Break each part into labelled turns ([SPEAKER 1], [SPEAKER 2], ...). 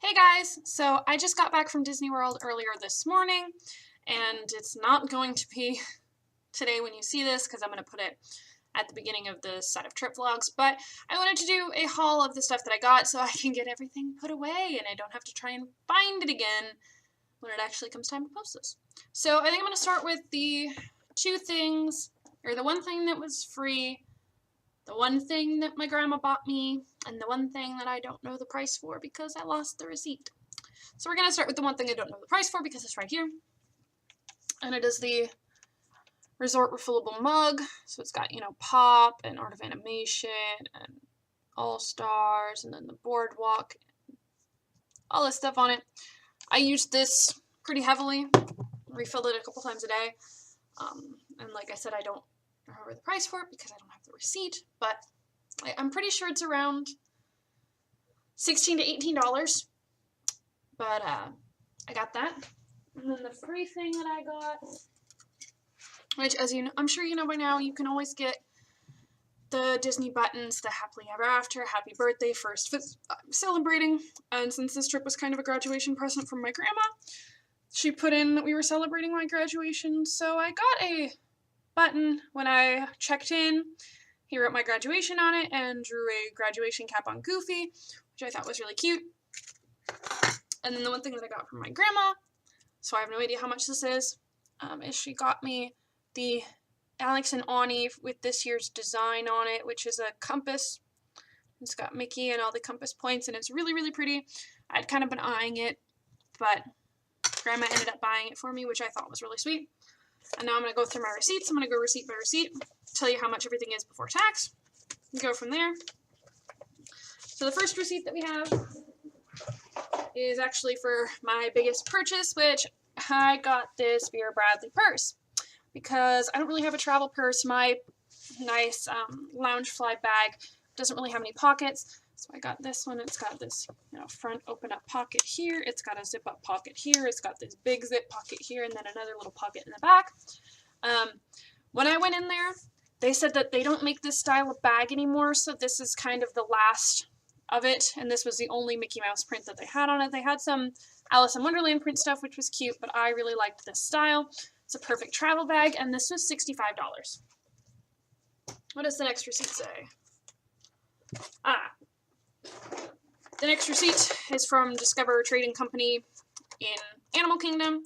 [SPEAKER 1] Hey guys! So I just got back from Disney World earlier this morning, and it's not going to be today when you see this because I'm going to put it at the beginning of the set of trip vlogs, but I wanted to do a haul of the stuff that I got so I can get everything put away and I don't have to try and find it again when it actually comes time to post this. So I think I'm going to start with the the one thing that was free, the one thing that my grandma bought me, and the one thing that I don't know the price for because I lost the receipt. So we're going to start with the one thing I don't know the price for because it's right here. And it is the Resort Refillable Mug. So it's got, Pop and Art of Animation and All Stars and then the Boardwalk. All this stuff on it. I used this pretty heavily. Refilled it a couple times a day. And like I said, I don't remember the price for it because I don't have the receipt, but I'm pretty sure it's around $16 to $18. But I got that. And then the free thing that I got, which as you know, I'm sure you know by now, you can always get the Disney buttons, the Happily Ever After, Happy Birthday, First celebrating. And since this trip was kind of a graduation present from my grandma, she put in that we were celebrating my graduation, so I got a button when I checked in. He wrote my graduation on it and drew a graduation cap on Goofy, which I thought was really cute. And then the one thing that I got from my grandma, so I have no idea how much this is she got me the Alex and Ani with this year's design on it, which is a compass. It's got Mickey and all the compass points, and it's really, really pretty. I'd kind of been eyeing it, but Grandma ended up buying it for me, which I thought was really sweet. And now I'm going to go through my receipts. I'm going to go receipt by receipt, tell you how much everything is before tax, and go from there. So the first receipt that we have is actually for my biggest purchase, which I got this Vera Bradley purse. Because I don't really have a travel purse. My nice Loungefly bag doesn't really have any pockets. So I got this one. It's got this front open up pocket here. It's got a zip up pocket here. It's got this big zip pocket here and then another little pocket in the back. When I went in there, they said that they don't make this style of bag anymore. So this is kind of the last of it. And this was the only Mickey Mouse print that they had on it. They had some Alice in Wonderland print stuff, which was cute, but I really liked this style. It's a perfect travel bag, and this was $65. What does the next receipt say? The next receipt is from Discover Trading Company in Animal Kingdom.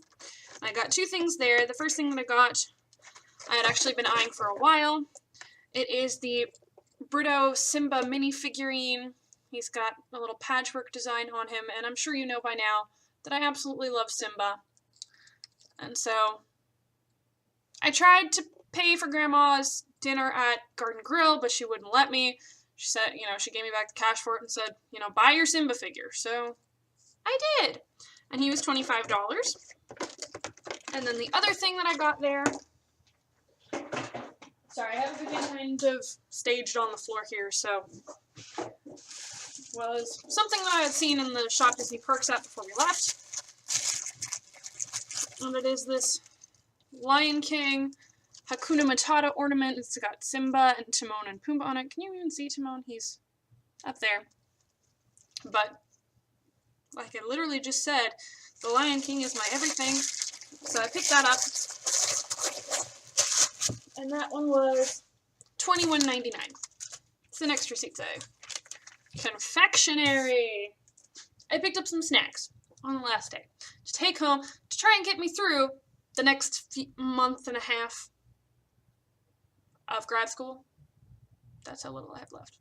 [SPEAKER 1] I got two things there. The first thing that I got, I had actually been eyeing for a while. It is the Brito Simba mini figurine. He's got a little patchwork design on him, and I'm sure you know by now that I absolutely love Simba. And so I tried to pay for Grandma's dinner at Garden Grill, but she wouldn't let me. She said, she gave me back the cash for it and said, buy your Simba figure. So I did. And he was $25. And then the other thing that I got there, sorry, I have everything kind of staged on the floor here, so was something that I had seen in the Shop Disney Perks app before we left. And it is this Lion King Hakuna Matata ornament. It's got Simba and Timon and Pumbaa on it. Can you even see Timon? He's up there. But, like I literally just said, the Lion King is my everything. So I picked that up. And that one was $21.99. What's the next receipt say? Confectionery. I picked up some snacks on the last day to take home to try and get me through the next month and a half of grad school. That's how little I have left.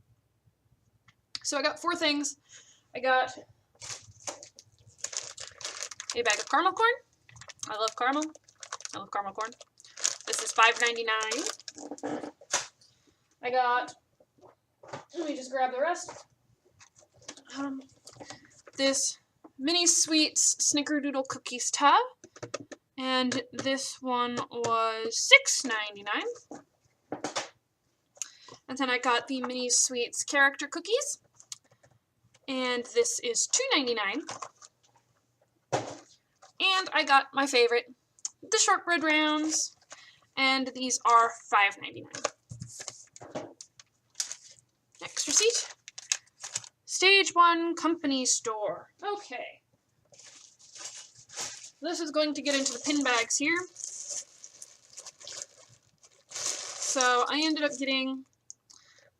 [SPEAKER 1] So I got four things. I got a bag of caramel corn. I love caramel. I love caramel corn. This is $5.99. I got, let me just grab the rest. This Mini Sweets Snickerdoodle Cookies tub. And this one was $6.99. And then I got the Mini Sweets character cookies. And this is $2.99. And I got my favorite, the shortbread rounds. And these are $5.99. Next receipt. Stage 1 company store. Okay. This is going to get into the pin bags here. So I ended up getting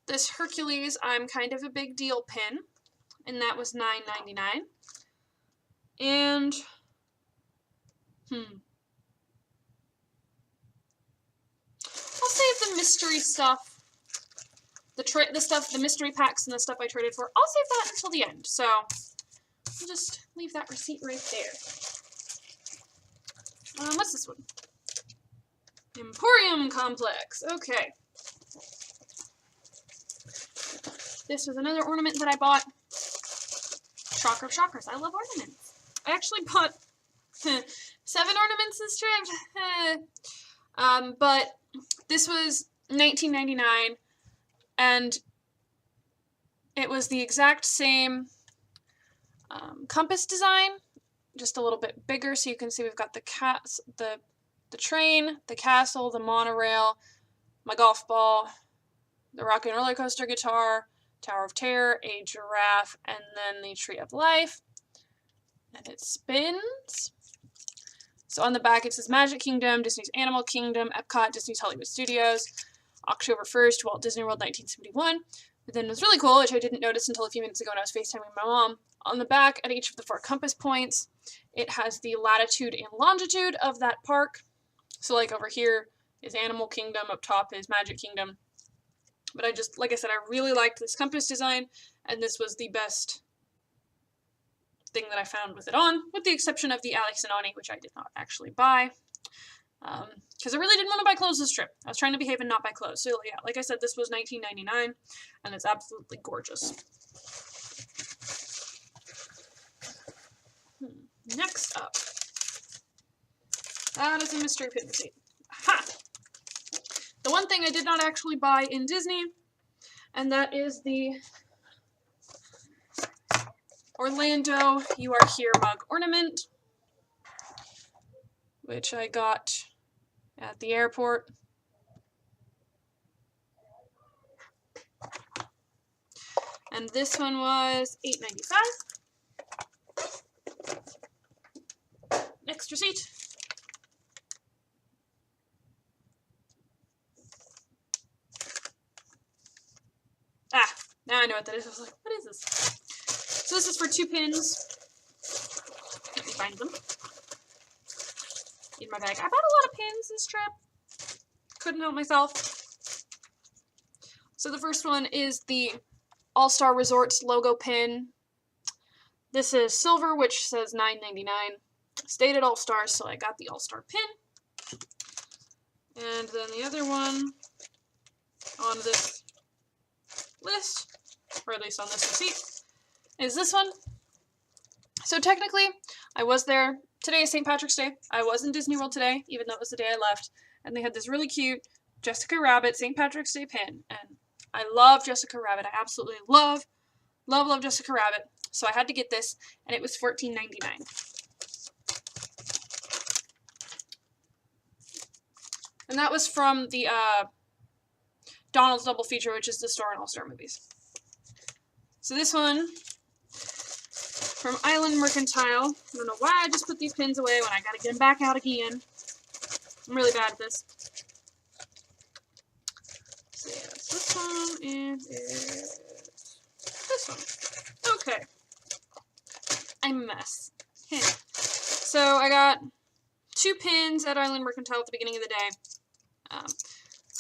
[SPEAKER 1] this Hercules I'm Kind of a Big Deal pin, and that was $9.99. And, I'll save the mystery stuff, the mystery packs and the stuff I traded for. I'll save that until the end. So I'll just leave that receipt right there. What's this one? Emporium Complex. Okay. This was another ornament that I bought. Shocker of shockers. I love ornaments. I actually bought 7 ornaments this trip. But this was $19.99, and it was the exact same compass design, just a little bit bigger. So you can see we've got the train, the castle, the monorail, my golf ball, the rock and roller coaster guitar, Tower of Terror, a giraffe, and then the Tree of Life. And it spins. So on the back it says Magic Kingdom, Disney's Animal Kingdom, Epcot, Disney's Hollywood Studios, October 1st, Walt Disney World 1971. But then it was really cool, which I didn't notice until a few minutes ago when I was FaceTiming my mom. On the back, at each of the 4 compass points, it has the latitude and longitude of that park. So like over here is Animal Kingdom, up top is Magic Kingdom. But like I said, I really liked this compass design, and this was the best thing that I found with it on, with the exception of the Alex and Ani, which I did not actually buy. Because I really didn't want to buy clothes this trip. I was trying to behave and not buy clothes. So yeah, like I said, this was $19.99, and it's absolutely gorgeous. Next up, that is a mystery pin receipt. Ha! The one thing I did not actually buy in Disney, and that is the Orlando You Are Here mug ornament, which I got at the airport. And this one was $8.95. Next receipt. Now I know what that is. I was like, what is this? So this is for 2 pins. Let me find them in my bag. I bought a lot of pins this trip. Couldn't help myself. So the first one is the All-Star Resorts logo pin. This is silver, which says $9.99. Stated All-Stars, so I got the All-Star pin. And then the other one on this list, or at least on this receipt, is this one. So technically, I was there. Today is St. Patrick's Day. I was in Disney World today, even though it was the day I left. And they had this really cute Jessica Rabbit St. Patrick's Day pin. And I love Jessica Rabbit. I absolutely love Jessica Rabbit. So I had to get this, and it was $14.99. And that was from the Donald's Double Feature, which is the store in All-Star Movies. So this one, from Island Mercantile. I don't know why I just put these pins away when I gotta get them back out again. I'm really bad at this. So yeah, it's this one, and it's this one. Okay. I'm a mess. So I got 2 pins at Island Mercantile at the beginning of the day.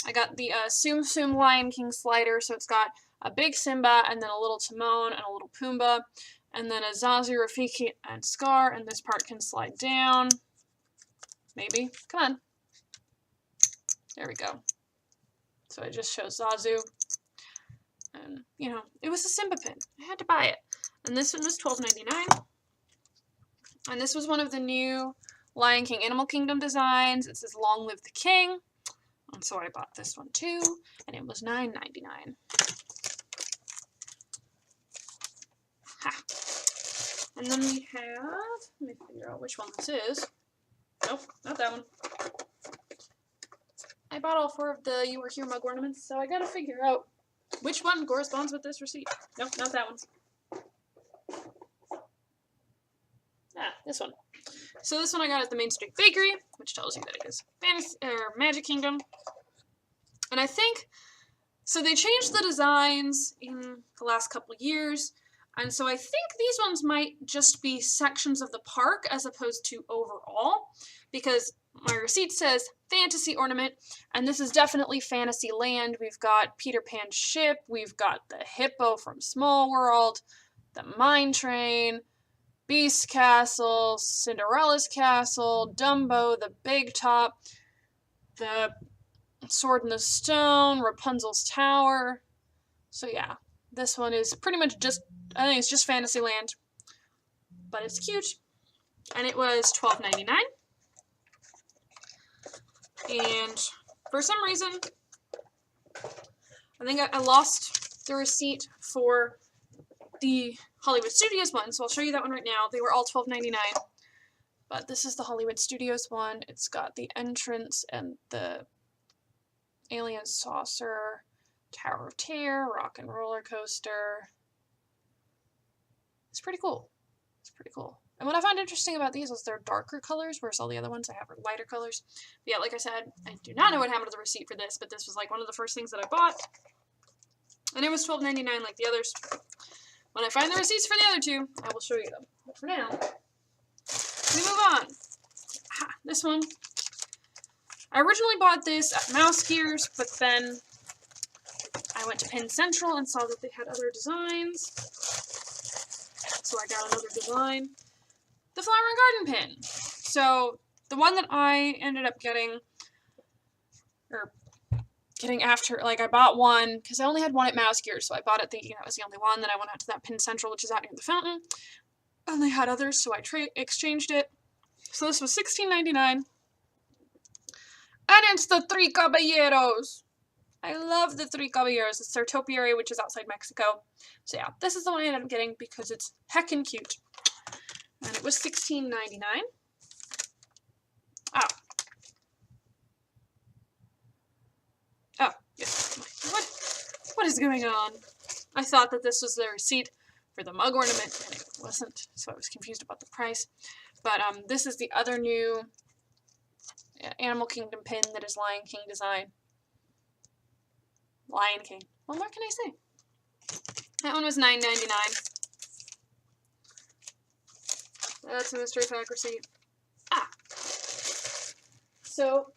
[SPEAKER 1] I got the Tsum Tsum Lion King slider, so it's got a big Simba, and then a little Timon, and a little Pumbaa, and then a Zazu, Rafiki, and Scar, and this part can slide down. Maybe. Come on. There we go. So it just shows Zazu. And, you know, it was a Simba pin. I had to buy it. And this one was $12.99. And this was one of the new Lion King Animal Kingdom designs. It says Long Live the King. And so I bought this one too, and it was $9.99. Ha. And then we have, let me figure out which one this is. Nope, not that one. I bought all 4 of the You Were Here mug ornaments, so I gotta figure out which one corresponds with this receipt. Nope, not that one. this one. So this one I got at the Main Street Bakery, which tells you that it is Magic Kingdom. And I think, so they changed the designs in the last couple years, and so I think these ones might just be sections of the park as opposed to overall, because my receipt says Fantasy Ornament, and this is definitely Fantasyland. We've got Peter Pan's ship, we've got the hippo from Small World, the mine train, Beast Castle, Cinderella's Castle, Dumbo, the Big Top, the Sword in the Stone, Rapunzel's Tower. So yeah, this one is pretty much just, I think it's just Fantasyland, but it's cute. And it was $12.99. And for some reason, I think I lost the receipt for the Hollywood Studios one, so I'll show you that one right now. They were all $12.99, but this is the Hollywood Studios one. It's got the entrance and the alien saucer, Tower of Terror, rock and roller coaster. It's pretty cool. It's pretty cool. And what I found interesting about these was they're darker colors, whereas all the other ones I have are lighter colors. But yeah, like I said, I do not know what happened to the receipt for this, but this was like one of the first things that I bought. And it was $12.99 like the others. When I find the receipts for the other two, I will show you them. But for now, we move on. This one. I originally bought this at Mouse Gears, but then I went to Penn Central and saw that they had other designs. So I got another design. The Flower and Garden pin. So the one that I ended up getting after, like, I bought one, because I only had one at Mouse Gears, so I bought it thinking that was the only one. Then I went out to that Penn Central, which is out near the fountain, and they had others, so I exchanged it. So this was $16.99. And it's the Three Caballeros. I love the Three Caballeros. It's their topiary, which is outside Mexico. So yeah, this is the one I ended up getting because it's heckin' cute. And it was $16.99. Oh, yes. What is going on? I thought that this was the receipt for the mug ornament, and it wasn't, so I was confused about the price. But this is the other new Animal Kingdom pin that is Lion King design. Lion King. What more can I say? That one was $9.99. That's a mystery pack receipt. So,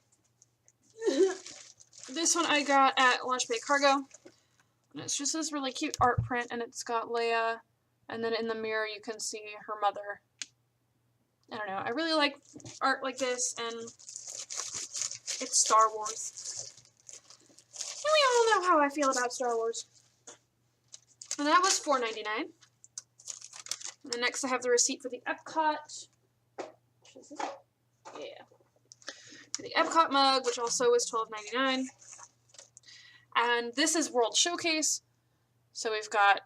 [SPEAKER 1] this one I got at Launch Bay Cargo. And it's just this really cute art print, and it's got Leia, and then in the mirror you can see her mother. I don't know, I really like art like this, and it's Star Wars. And we all know how I feel about Star Wars. And that was $4.99. And then next I have the receipt for the Epcot. Yeah. For the Epcot mug, which also was $12.99. And this is World Showcase. So we've got,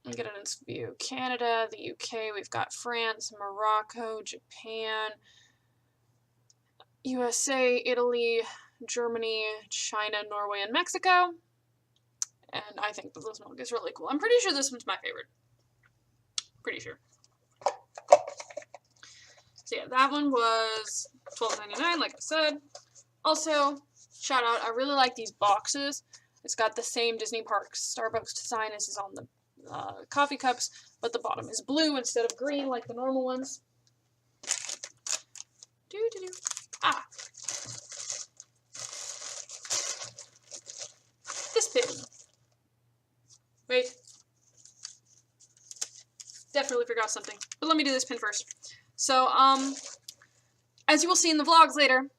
[SPEAKER 1] let me get it in view, Canada, the UK, we've got France, Morocco, Japan, USA, Italy, Germany, China, Norway, and Mexico. And I think that this mug is really cool. I'm pretty sure this one's my favorite. Pretty sure. So yeah, that one was $12.99, like I said. Also, shout out, I really like these boxes. It's got the same Disney Parks Starbucks design as is on the coffee cups, but the bottom is blue instead of green like the normal ones. This pin. Wait. Definitely forgot something. But let me do this pin first. So, as you will see in the vlogs later,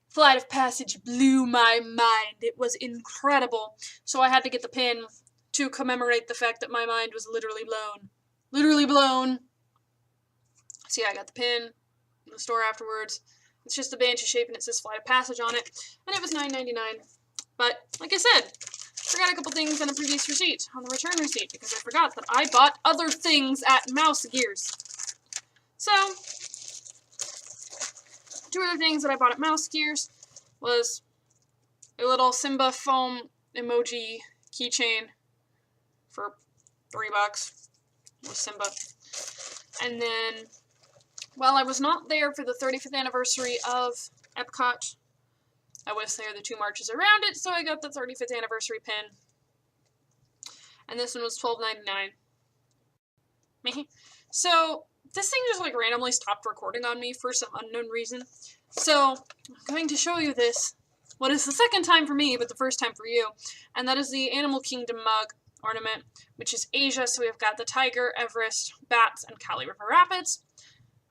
[SPEAKER 1] Flight of Passage blew my mind. It was incredible. So I had to get the pin to commemorate the fact that my mind was literally blown. Literally blown. So yeah, I got the pin in the store afterwards. It's just a banshee shape and it says Flight of Passage on it. And it was $9.99. But, like I said, forgot a couple things on a previous receipt, on the return receipt, because I forgot that I bought other things at Mouse Gears. So, two other things that I bought at Mouse Gears was a little Simba foam emoji keychain for $3 with Simba. And then while I was not there for the 35th anniversary of Epcot, I was there the 2 marches around it, so I got the 35th anniversary pin. And this one was $12.99. So, this thing just like randomly stopped recording on me for some unknown reason. So, I'm going to show you this. What is the second time for me, but the first time for you. And that is the Animal Kingdom mug ornament, which is Asia. So we've got the tiger, Everest, bats, and Kali River Rapids.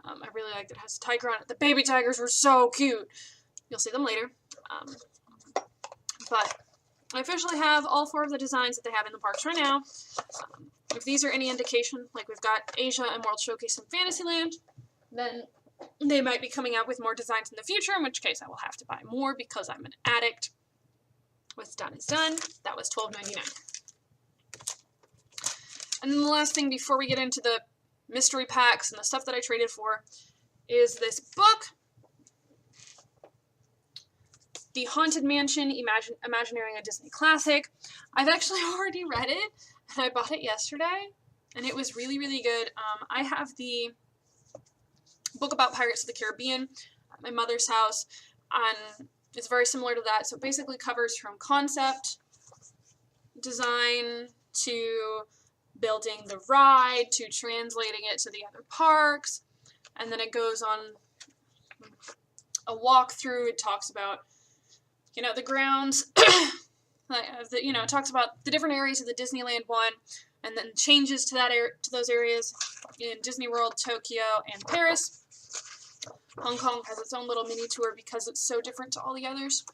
[SPEAKER 1] I really like that it has a tiger on it. The baby tigers were so cute. You'll see them later. But I officially have all 4 of the designs that they have in the parks right now. If these are any indication, like we've got Asia and World Showcase and Fantasyland, then they might be coming out with more designs in the future, in which case I will have to buy more because I'm an addict. What's done is done. That was $12.99. And then the last thing before we get into the mystery packs and the stuff that I traded for is this book, The Haunted Mansion, Imagineering a Disney Classic. I've actually already read it, and I bought it yesterday, and it was really, really good. I have the book about Pirates of the Caribbean at my mother's house, and it's very similar to that. So it basically covers from concept, design, to building the ride, to translating it to the other parks, and then it goes on a walkthrough. It talks about, the grounds, it talks about the different areas of the Disneyland one, and then changes to to those areas in Disney World, Tokyo, and Paris. Hong Kong has its own little mini tour because it's so different to all the others.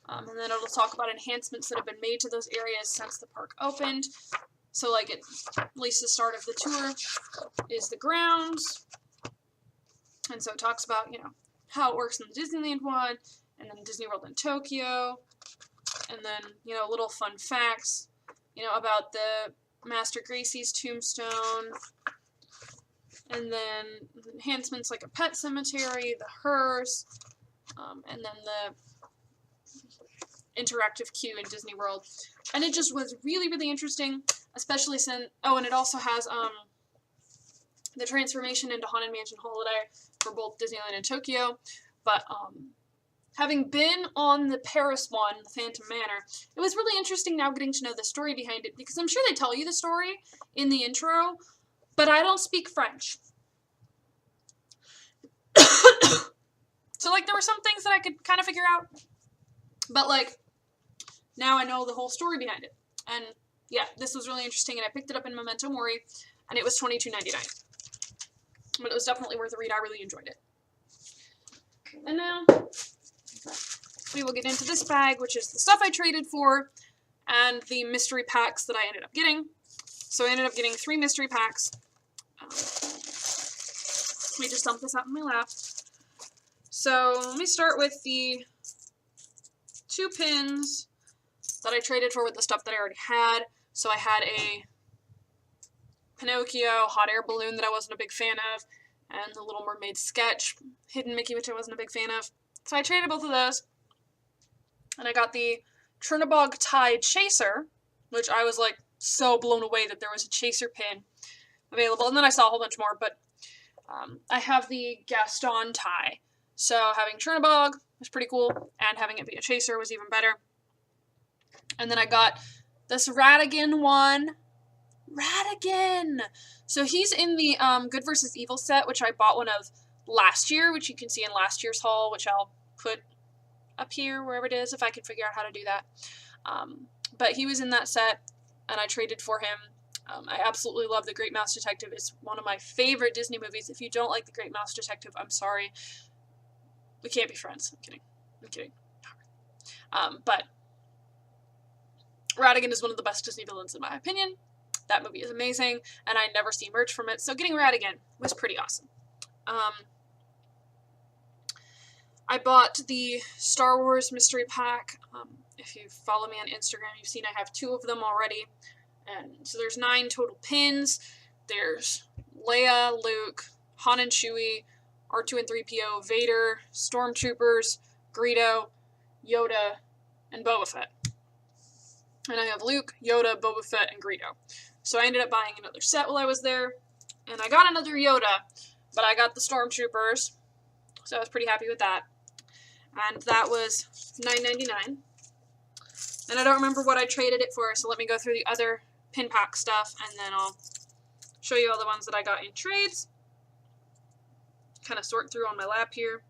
[SPEAKER 1] And then it'll talk about enhancements that have been made to those areas since the park opened. So, like, at least the start of the tour is the grounds. And so it talks about, how it works in the Disneyland one, and then Disney World in Tokyo. And then, little fun facts, about the Master Gracie's tombstone. And then enhancements like a pet cemetery, the hearse, and then the interactive queue in Disney World. And it just was really, really interesting, especially since, and it also has the transformation into Haunted Mansion Holiday for both Disneyland and Tokyo. But having been on the Paris one, the Phantom Manor, it was really interesting now getting to know the story behind it, because I'm sure they tell you the story in the intro, but I don't speak French. So, there were some things that I could kind of figure out, but, now I know the whole story behind it. And, yeah, this was really interesting, and I picked it up in Memento Mori, and it was $22.99. But it was definitely worth a read. I really enjoyed it. And now, we will get into this bag, which is the stuff I traded for, and the mystery packs that I ended up getting. So I ended up getting 3 mystery packs. Let me just dump this out in my lap. So let me start with the 2 pins that I traded for with the stuff that I already had. So I had a Pinocchio hot air balloon that I wasn't a big fan of, and the Little Mermaid sketch Hidden Mickey, which I wasn't a big fan of. So I traded both of those. And I got the Chernabog Tide Chaser, which I was so blown away that there was a chaser pin available. And then I saw a whole bunch more, but I have the Gaston tie. So having Chernabog was pretty cool, and having it be a chaser was even better. And then I got this Ratigan one. Ratigan! So he's in the Good vs. Evil set, which I bought one of last year, which you can see in last year's haul, which I'll put up here, wherever it is, if I can figure out how to do that. But he was in that set, and I traded for him. I absolutely love The Great Mouse Detective. It's one of my favorite Disney movies. If you don't like The Great Mouse Detective, I'm sorry. We can't be friends. I'm kidding. But Ratigan is one of the best Disney villains in my opinion. That movie is amazing, and I never see merch from it, so getting Ratigan was pretty awesome. I bought the Star Wars mystery pack. If you follow me on Instagram, you've seen I have 2 of them already. And so there's 9 total pins. There's Leia, Luke, Han and Chewie, R2 and 3PO, Vader, Stormtroopers, Greedo, Yoda, and Boba Fett. And I have Luke, Yoda, Boba Fett, and Greedo. So I ended up buying another set while I was there. And I got another Yoda but I got the Stormtroopers, so I was pretty happy with that. And that was $9.99. And I don't remember what I traded it for, so let me go through the other pin pack stuff, and then I'll show you all the ones that I got in trades. Kind of sort through on my lap here.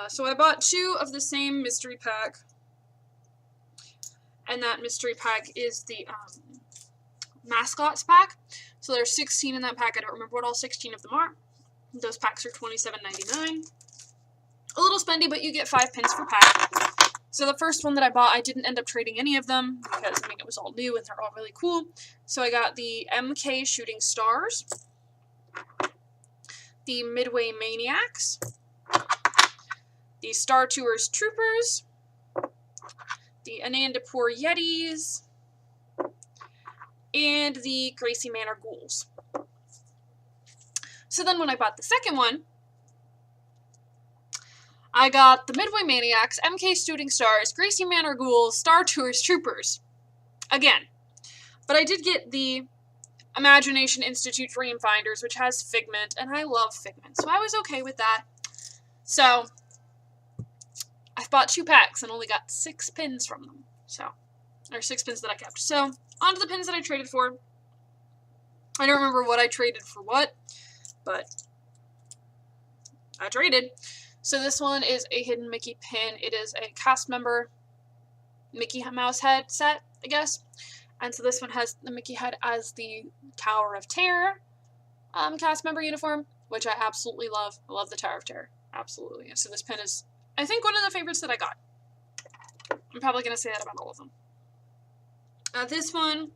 [SPEAKER 1] So I bought 2 of the same mystery pack, and that mystery pack is the mascots pack. So there's 16 in that pack. I don't remember what all 16 of them are. Those packs are $27.99. A little spendy, but you get 5 pins per pack. So the first one that I bought, I didn't end up trading any of them because, I mean, it was all new and they're all really cool. So I got the MK Shooting Stars, the Midway Maniacs, the Star Tours Troopers, the Anandapur Yetis, and the Gracie Manor Ghouls. So then when I bought the second one, I got the Midway Maniacs, MK Shooting Stars, Gracie Manor Ghouls, Star Tours Troopers. Again. But I did get the Imagination Institute Dreamfinders, which has Figment, and I love Figment, so I was okay with that. So, I bought 2 packs and only got 6 pins from them. So, or 6 pins that I kept. So, on to the pins that I traded for. I don't remember what I traded for what, but I traded. So this one is a hidden Mickey pin. It is a cast member Mickey Mouse head set, I guess. And so this one has the Mickey head as the Tower of Terror cast member uniform, which I absolutely love. I love the Tower of Terror. Absolutely. And so this pin is, I think, one of the favorites that I got. I'm probably going to say that about all of them. This one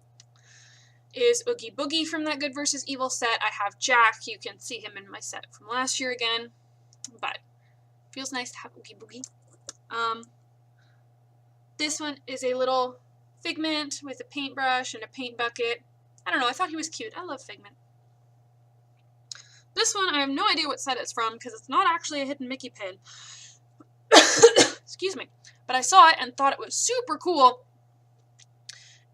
[SPEAKER 1] is Oogie Boogie from that Good vs. Evil set. I have Jack. You can see him in my set from last year again. But feels nice to have Oogie Boogie. This one is a little Figment with a paintbrush and a paint bucket. I don't know, I thought he was cute. I love Figment. This one, I have no idea what set it's from because it's not actually a hidden Mickey pin. Excuse me. But I saw it and thought it was super cool.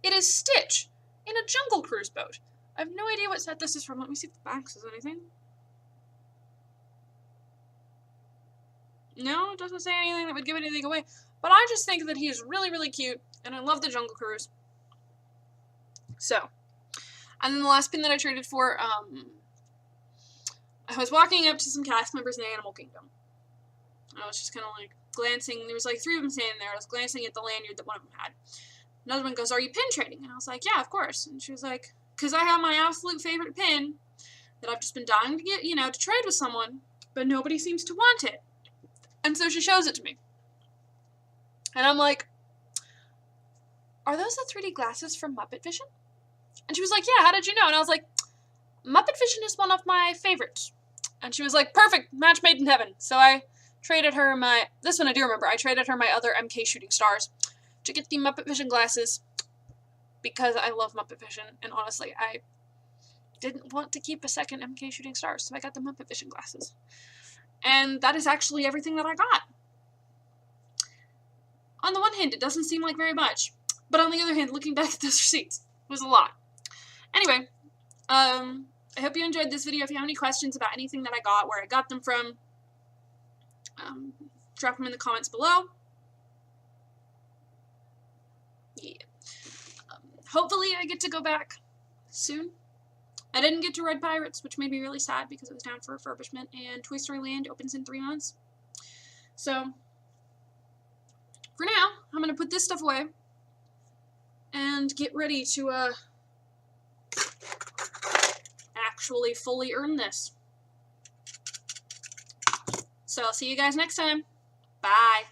[SPEAKER 1] It is Stitch in a Jungle Cruise boat. I have no idea what set this is from. Let me see if the back says anything. No, it doesn't say anything that would give anything away. But I just think that he is really, really cute. And I love the Jungle Cruise. So. And then the last pin that I traded for, I was walking up to some cast members in Animal Kingdom. I was just kind of like glancing. There was like 3 of them standing there. I was glancing at the lanyard that one of them had. Another one goes, "Are you pin trading?" And I was like, "Yeah, of course." And she was like, "Because I have my absolute favorite pin that I've just been dying to get, to trade with someone. But nobody seems to want it." And so she shows it to me. And I'm like, "Are those the 3D glasses from Muppet Vision?" And she was like, "Yeah, how did you know?" And I was like, "Muppet Vision is one of my favorites." And she was like, "Perfect, match made in heaven." So I traded her this one I do remember, I traded her my other MK Shooting Stars to get the Muppet Vision glasses because I love Muppet Vision. And honestly, I didn't want to keep a second MK Shooting Stars, so I got the Muppet Vision glasses. And that is actually everything that I got. On the one hand, it doesn't seem like very much. But on the other hand, looking back at those receipts, it was a lot. Anyway, I hope you enjoyed this video. If you have any questions about anything that I got, where I got them from, drop them in the comments below. Yeah. Hopefully I get to go back soon. I didn't get to Red Pirates, which made me really sad because it was down for refurbishment, and Toy Story Land opens in 3 months. So, for now, I'm going to put this stuff away and get ready to actually fully earn this. So I'll see you guys next time. Bye.